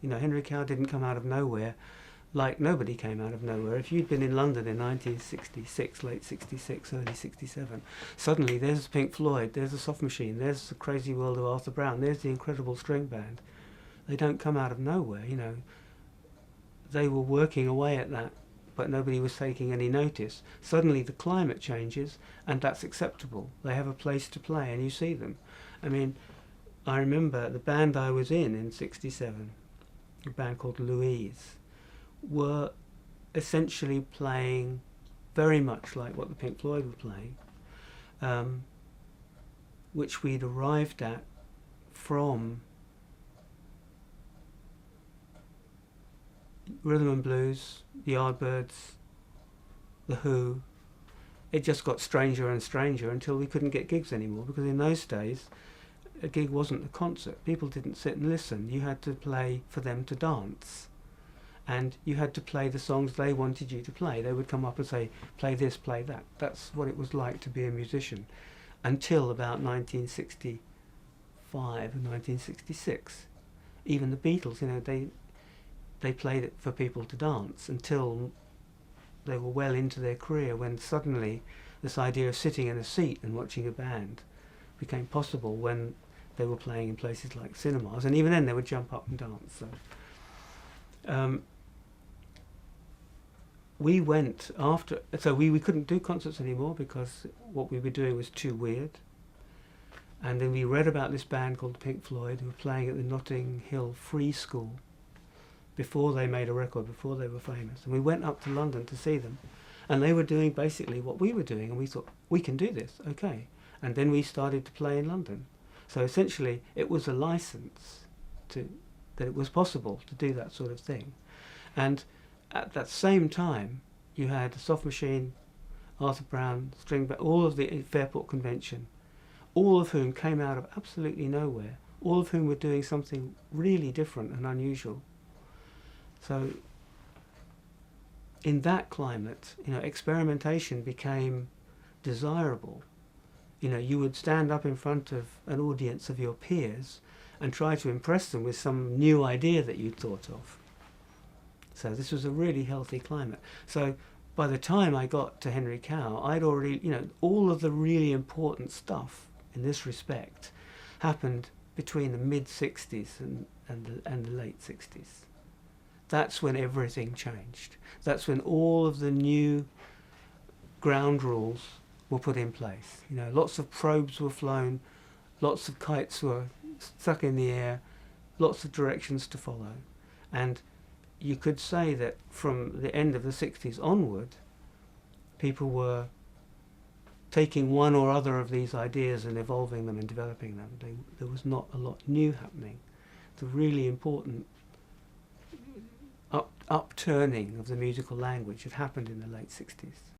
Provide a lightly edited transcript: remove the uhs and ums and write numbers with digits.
You know, Henry Cow didn't come out of nowhere, like nobody came out of nowhere. If you'd been in London in 1966, late 66, early 67, suddenly there's Pink Floyd, there's the Soft Machine, there's the Crazy World of Arthur Brown, there's the Incredible String Band. They don't come out of nowhere, you know. They were working away at that, but nobody was taking any notice. Suddenly the climate changes, and that's acceptable. They have a place to play, and you see them. I mean, I remember the band I was in '67, a band called Louise, were essentially playing very much like what the Pink Floyd were playing, which we'd arrived at from rhythm and blues, the Yardbirds, the Who. It just got stranger and stranger until we couldn't get gigs anymore, because in those days a gig wasn't a concert. People didn't sit and listen. You had to play for them to dance, and you had to play the songs they wanted you to play. They would come up and say, play this, play that. That's what it was like to be a musician, until about 1965 and 1966. Even the Beatles, you know, they played it for people to dance until they were well into their career, when suddenly this idea of sitting in a seat and watching a band became possible when they were playing in places like cinemas, and even then they would jump up and dance. So we went after, so we couldn't do concerts anymore because what we were doing was too weird. And then we read about this band called Pink Floyd, who were playing at the Notting Hill Free School before they made a record, before they were famous. And we went up to London to see them, and they were doing basically what we were doing, and we thought, we can do this, okay. And then we started to play in London. So essentially it was a license to, that it was possible to do that sort of thing. And at that same time you had the Soft Machine, Arthur Brown, String Band, all of the Fairport Convention, all of whom came out of absolutely nowhere, all of whom were doing something really different and unusual. So in that climate, you know, experimentation became desirable. You know, you would stand up in front of an audience of your peers and try to impress them with some new idea that you'd thought of. So this was a really healthy climate. So by the time I got to Henry Cow, I'd already, you know, all of the really important stuff in this respect happened between the mid-60s and the late 60s. That's when everything changed. That's when all of the new ground rules were put in place. You know, lots of probes were flown, lots of kites were stuck in the air, lots of directions to follow. And you could say that from the end of the 60s onward, people were taking one or other of these ideas and evolving them and developing them. There was not a lot new happening. The really important upturning of the musical language had happened in the late 60s.